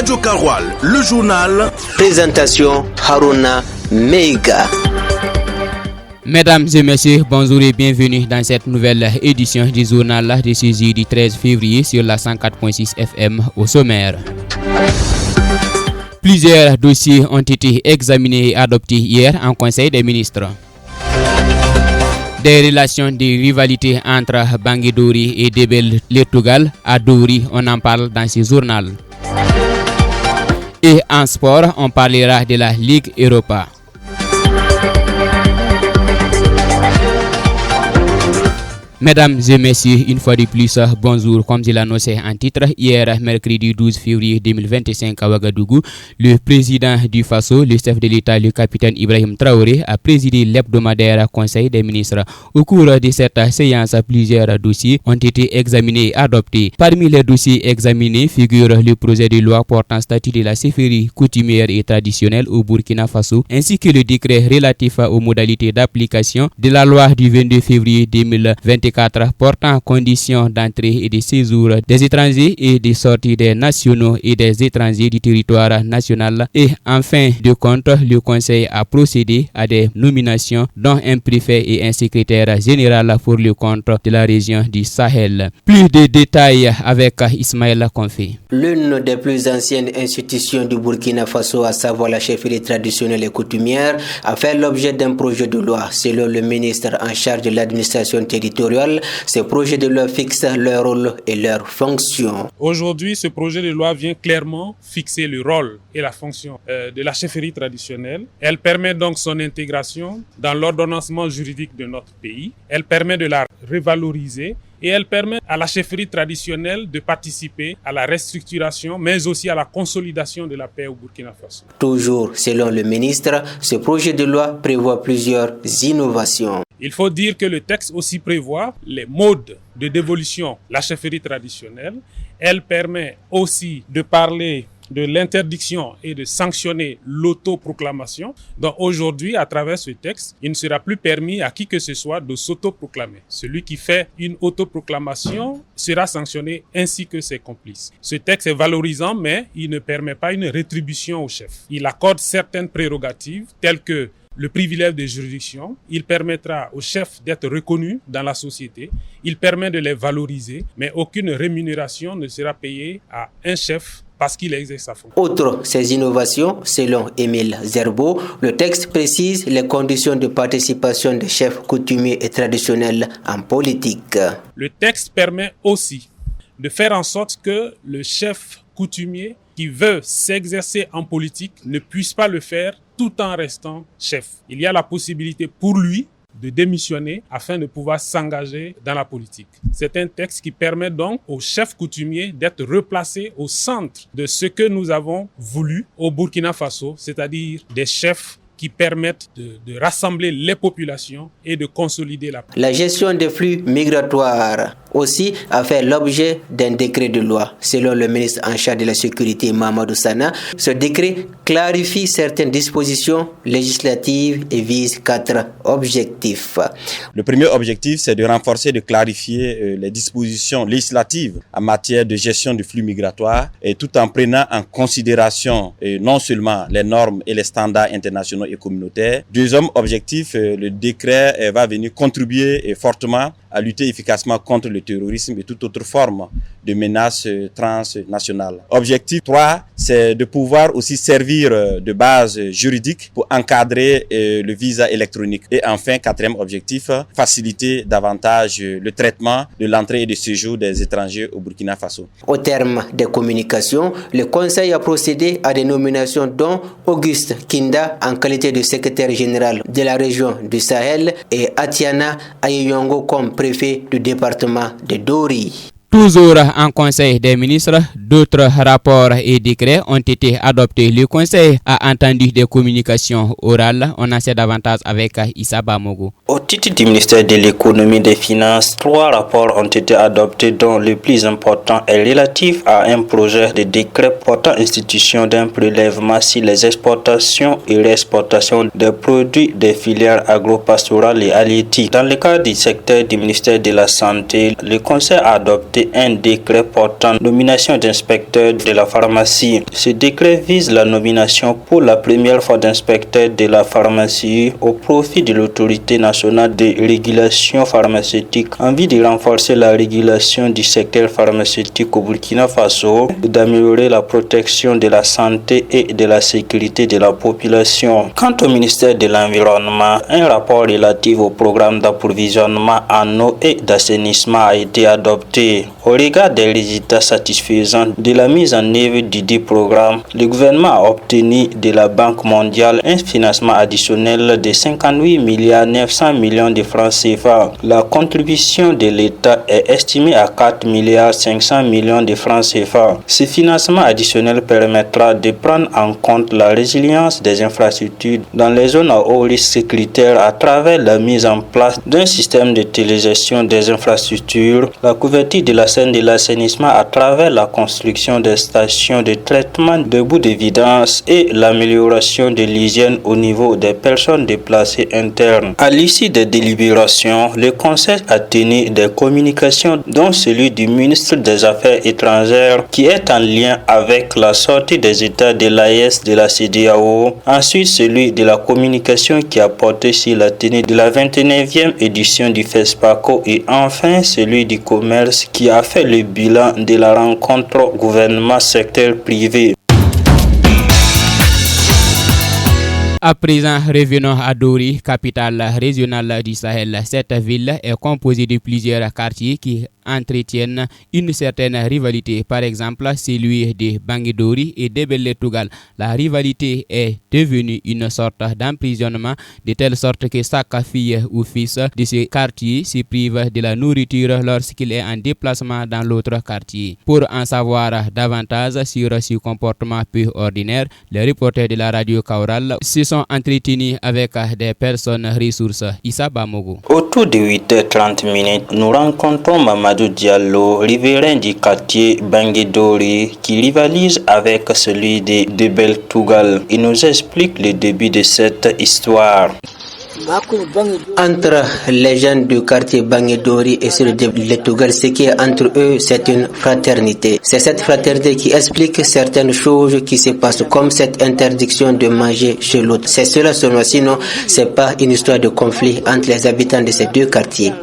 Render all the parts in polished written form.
Radio Karoual, le journal. Présentation Haruna Meiga. Mesdames et messieurs, bonjour et bienvenue dans cette nouvelle édition du journal de ce jeudi 13 février sur la 104.6 FM au sommaire. Plusieurs dossiers ont été examinés et adoptés hier en Conseil des ministres. Des relations de rivalité entre Bangui Dori et Debel Letougal à Dori, on en parle dans ce journal. Et en sport, on parlera de la Ligue Europa. Mesdames et messieurs, une fois de plus, bonjour. Comme je l'annonçais en titre, hier, mercredi 12 février 2025 à Ouagadougou, le président du Faso, le chef de l'État, le capitaine Ibrahim Traoré, a présidé l'hebdomadaire Conseil des ministres. Au cours de cette séance, plusieurs dossiers ont été examinés et adoptés. Parmi les dossiers examinés figure le projet de loi portant statut de la chefferie coutumière et traditionnelle au Burkina Faso, ainsi que le décret relatif aux modalités d'application de la loi du 22 février 2024 portant conditions d'entrée et de séjour des étrangers et de sortie des nationaux et des étrangers du territoire national. Et en fin de compte, le Conseil a procédé à des nominations dont un préfet et un secrétaire général pour le compte de la région du Sahel. Plus de détails avec Ismaël Konfé. L'une des plus anciennes institutions du Burkina Faso, à savoir la chefferie traditionnelle et coutumière, a fait l'objet d'un projet de loi. Selon le ministre en charge de l'administration territoriale, ces projets de loi fixent leur rôle et leurs fonctions. Aujourd'hui, ce projet de loi vient clairement fixer le rôle et la fonction de la chefferie traditionnelle. Elle permet donc son intégration dans l'ordonnancement juridique de notre pays. Elle permet de la revaloriser et elle permet à la chefferie traditionnelle de participer à la restructuration, mais aussi à la consolidation de la paix au Burkina Faso. Toujours selon le ministre, ce projet de loi prévoit plusieurs innovations. Il faut dire que le texte aussi prévoit les modes de dévolution, la chefferie traditionnelle. Elle permet aussi de parler de l'interdiction et de sanctionner l'autoproclamation. Donc aujourd'hui, à travers ce texte, il ne sera plus permis à qui que ce soit de s'autoproclamer. Celui qui fait une autoproclamation sera sanctionné ainsi que ses complices. Ce texte est valorisant, mais il ne permet pas une rétribution au chef. Il accorde certaines prérogatives telles que le privilège de juridiction. Il permettra aux chefs d'être reconnus dans la société. Il permet de les valoriser, mais aucune rémunération ne sera payée à un chef parce qu'il exerce sa fonction. Outre ces innovations, selon Émile Zerbo, le texte précise les conditions de participation des chefs coutumiers et traditionnels en politique. Le texte permet aussi de faire en sorte que le chef coutumier qui veut s'exercer en politique ne puisse pas le faire tout en restant chef. Il y a la possibilité pour lui de démissionner afin de pouvoir s'engager dans la politique. C'est un texte qui permet donc aux chefs coutumiers d'être replacés au centre de ce que nous avons voulu au Burkina Faso, c'est-à-dire des chefs qui permettent de rassembler les populations et de consolider la paix. La gestion des flux migratoires aussi a fait l'objet d'un décret de loi. Selon le ministre en charge de la sécurité, Mamadou Sana, ce décret clarifie certaines dispositions législatives et vise 4 objectifs. Le premier objectif, c'est de renforcer, de clarifier les dispositions législatives en matière de gestion du flux migratoire et tout en prenant en considération non seulement les normes et les standards internationaux et communautaires. Deuxième objectif, le décret va venir contribuer fortement à lutter efficacement contre le terrorisme et toute autre forme de menace transnationale. Objectif 3, c'est de pouvoir aussi servir de base juridique pour encadrer le visa électronique. Et enfin, quatrième objectif, faciliter davantage le traitement de l'entrée et du séjour des étrangers au Burkina Faso. Au terme des communications, le Conseil a procédé à des nominations dont Auguste Kinda en qualité de secrétaire général de la région du Sahel et Atiana Ayongo comme préfet du département de Dori. Toujours en Conseil des ministres, d'autres rapports et décrets ont été adoptés. Le Conseil a entendu des communications orales. On en sait davantage avec Issa Bamogo. Au titre du ministère de l'économie et des finances, 3 rapports ont été adoptés dont le plus important est relatif à un projet de décret portant institution d'un prélèvement sur les exportations et réexportations des produits des filières agro-pastorales et halieutiques. Dans le cadre du secteur du ministère de la Santé, le Conseil a adopté adopté un décret portant nomination d'inspecteurs de la pharmacie. Ce décret vise la nomination pour la première fois d'inspecteurs de la pharmacie au profit de l'autorité nationale de régulation pharmaceutique en vue de renforcer la régulation du secteur pharmaceutique au Burkina Faso, d'améliorer la protection de la santé et de la sécurité de la population. Quant au ministère de l'Environnement, un rapport relatif au programme d'approvisionnement en eau et d'assainissement a été adopté. Au regard des résultats satisfaisants de la mise en œuvre du dit programme, le gouvernement a obtenu de la Banque mondiale un financement additionnel de 58,9 milliards de francs CFA. La contribution de l'État est estimée à 4,5 milliards de francs CFA. Ce financement additionnel permettra de prendre en compte la résilience des infrastructures dans les zones à haut risque sécuritaire à travers la mise en place d'un système de télégestion des infrastructures, la couverture de la scène de l'assainissement à travers la construction des stations de traitement de boues de vidange et l'amélioration de l'hygiène au niveau des personnes déplacées internes. À l'issue des délibérations, le Conseil a tenu des communications dont celui du ministre des Affaires étrangères qui est en lien avec la sortie des États de l'AES de la CEDEAO, ensuite celui de la communication qui a porté sur la tenue de la 29e édition du FESPACO et enfin celui du commerce qui a fait le bilan de la rencontre gouvernement-secteur privé. À présent, revenons à Dori, capitale régionale du Sahel. Cette ville est composée de plusieurs quartiers qui entretiennent une certaine rivalité. Par exemple, celui de Banguidori et de Belletougal. La rivalité est devenue une sorte d'emprisonnement, de telle sorte que chaque fille ou fils de ce quartier se prive de la nourriture lorsqu'il est en déplacement dans l'autre quartier. Pour en savoir davantage sur ce comportement peu ordinaire, les reporters de la radio Kaural se sont entretenus avec des personnes ressources. Issa Bamogo. Autour de 8h30, nous rencontrons Mamadou Diallo, riverain du quartier Banguidori, qui rivalise avec celui de Belletougal. Il nous explique le début de cette histoire. Entre les jeunes du quartier Banguidori et ceux de Belletougal, ce qui est entre eux, c'est une fraternité. C'est cette fraternité qui explique certaines choses qui se passent, comme cette interdiction de manger chez l'autre. C'est cela seulement, sinon c'est pas une histoire de conflit entre les habitants de ces deux quartiers.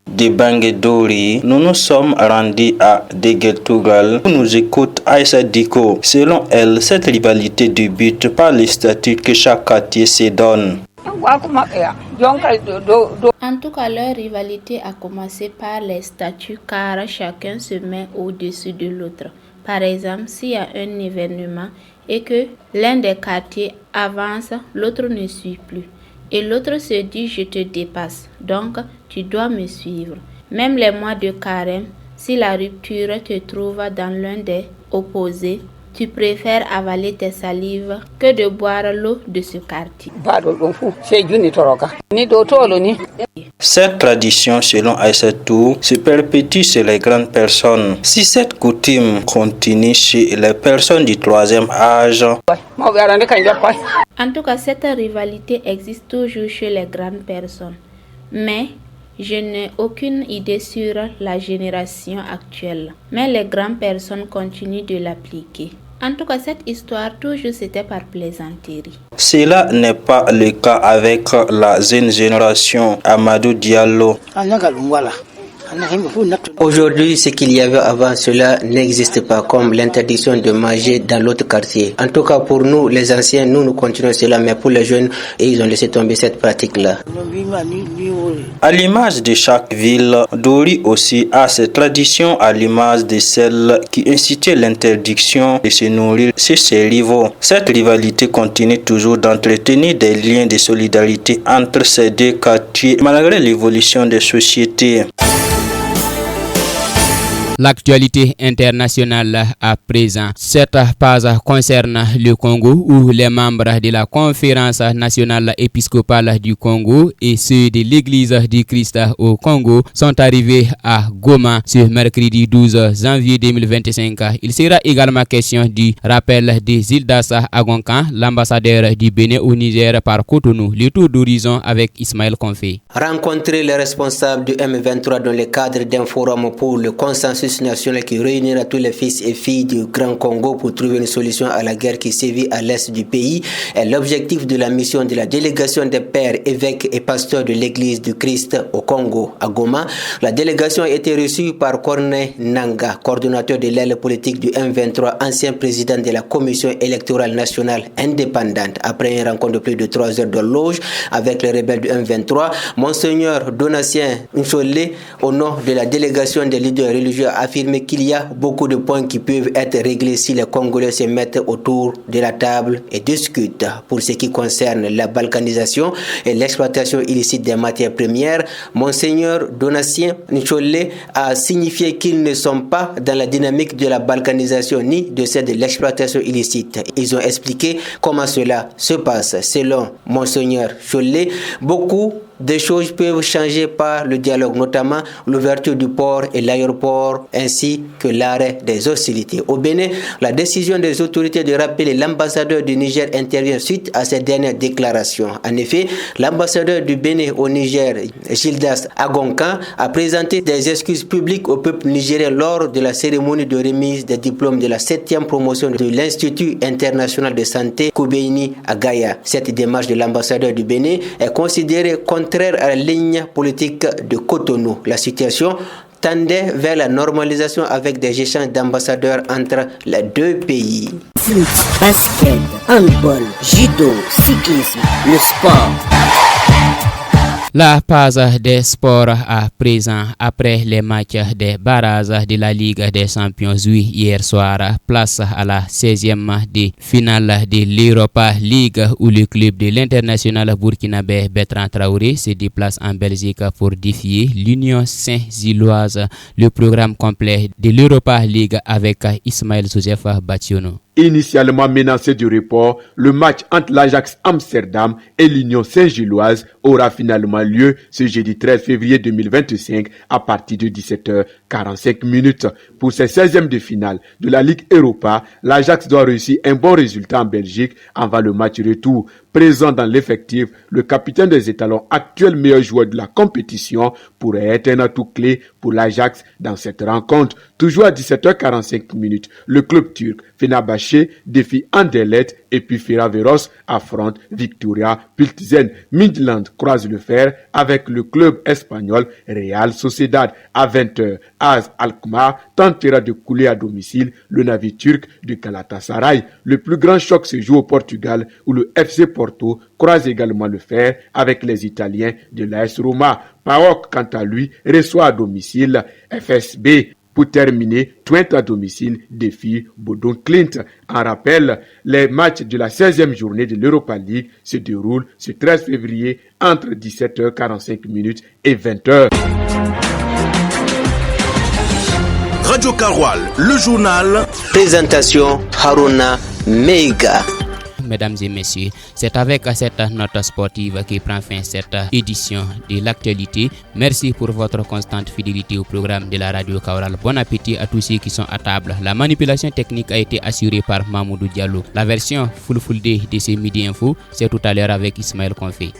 De Banguidori, nous nous sommes rendus à Deguetougal où nous écoute Aïssa Diko. Selon elle, cette rivalité débute par les statuts que chaque quartier se donne. En tout cas, leur rivalité a commencé par les statuts car chacun se met au-dessus de l'autre. Par exemple, s'il y a un événement et que l'un des quartiers avance, l'autre ne suit plus. Et l'autre se dit je te dépasse, donc tu dois me suivre. Même les mois de carême, si la rupture te trouve dans l'un des opposés, tu préfères avaler tes salives que de boire l'eau de ce quartier. Cette tradition, selon Aïssatou, se perpétue chez les grandes personnes. Si cette coutume continue chez les personnes du troisième âge, en tout cas, cette rivalité existe toujours chez les grandes personnes. Mais je n'ai aucune idée sur la génération actuelle. Mais les grandes personnes continuent de l'appliquer. En tout cas, cette histoire, toujours, c'était par plaisanterie. Cela n'est pas le cas avec la jeune génération. Amadou Diallo. Aujourd'hui, ce qu'il y avait avant cela n'existe pas, comme l'interdiction de manger dans l'autre quartier. En tout cas, pour nous, les anciens, nous continuons cela, mais pour les jeunes, ils ont laissé tomber cette pratique-là. À l'image de chaque ville, Dori aussi a ses traditions à l'image de celle qui incitait l'interdiction de se nourrir chez ses rivaux. Cette rivalité continue toujours d'entretenir des liens de solidarité entre ces deux quartiers, malgré l'évolution des sociétés. L'actualité internationale à présent. Cette page concerne le Congo où les membres de la conférence nationale épiscopale du Congo et ceux de l'église du Christ au Congo sont arrivés à Goma ce mercredi 12 janvier 2025. Il sera également question du rappel de Zildas Agonkan, l'ambassadeur du Bénin au Niger par Cotonou. Le tour d'horizon avec Ismaël Konfé. Rencontrer les responsables du M23 dans le cadre d'un forum pour le consensus national qui réunira tous les fils et filles du Grand Congo pour trouver une solution à la guerre qui sévit à l'est du pays est l'objectif de la mission de la délégation des pères, évêques et pasteurs de l'église du Christ au Congo, à Goma. La délégation a été reçue par Corneille Nanga, coordonnateur de l'aile politique du M23, ancien président de la commission électorale nationale indépendante. Après une rencontre de plus de 3 heures de loge avec les rebelles du M23, Monseigneur Donatien Nchollé, au nom de la délégation des leaders religieux, a affirmé qu'il y a beaucoup de points qui peuvent être réglés si les Congolais se mettent autour de la table et discutent. Pour ce qui concerne la balkanisation et l'exploitation illicite des matières premières, Monseigneur Donatien Nchollé a signifié qu'ils ne sont pas dans la dynamique de la balkanisation ni de celle de l'exploitation illicite. Ils ont expliqué comment cela se passe. Selon Monseigneur Nchollé, beaucoup des choses peuvent changer par le dialogue, notamment l'ouverture du port et l'aéroport, ainsi que l'arrêt des hostilités. Au Bénin, la décision des autorités de rappeler l'ambassadeur du Niger intervient suite à ces dernières déclarations. En effet, l'ambassadeur du Bénin au Niger, Zildas Agonkan, a présenté des excuses publiques au peuple nigérien lors de la cérémonie de remise des diplômes de la 7e promotion de l'Institut international de santé Koubéini à Gaïa. Cette démarche de l'ambassadeur du Bénin est considérée contraire à la ligne politique de Cotonou. La situation tendait vers la normalisation avec des échanges d'ambassadeurs entre les deux pays. Foot, basket, handball, judo, cyclisme, le sport. La page des sports à présent après les matchs des barrages de la Ligue des Champions hier soir. Place à la 16e de finale de l'Europa League où le club de l'international burkinabé Bertrand Traoré se déplace en Belgique pour défier l'Union Saint-Gilloise. Le programme complet de l'Europa League avec Ismaël Joseph Bationo. Initialement menacé du report, le match entre l'Ajax Amsterdam et l'Union Saint-Gilloise aura finalement lieu ce jeudi 13 février 2025 à partir de 17h45. Pour ces 16e de finale de la Ligue Europa, l'Ajax doit réussir un bon résultat en Belgique avant le match retour. Présent dans l'effectif, le capitaine des étalons, actuel meilleur joueur de la compétition, pourrait être un atout clé pour l'Ajax dans cette rencontre. Toujours à 17h45, le club turc Fenerbahçe défie Anderlecht et puis Ferencváros affronte Victoria Pilsen. Midland croise le fer avec le club espagnol Real Sociedad. À 20h, AZ Alkmaar tentera de couler à domicile le navire turc de Galatasaray. Le plus grand choc se joue au Portugal où le FC Porto croise également le fer avec les Italiens de l'AS Roma. PAOK, quant à lui, reçoit à domicile FSB. Pour terminer, Twente à domicile défie Bodø Glimt. En rappel, les matchs de la 16e journée de l'Europa League se déroulent ce 13 février entre 17h45 et 20h. Radio Karoual, le journal. Présentation Haruna Meiga. Mesdames et messieurs, c'est avec cette note sportive qui prend fin cette édition de l'actualité. Merci pour votre constante fidélité au programme de la radio Kaoural. Bon appétit à tous ceux qui sont à table. La manipulation technique a été assurée par Mamoudou Diallo. La version full day de ce Midi Info, c'est tout à l'heure avec Ismaël Konfé.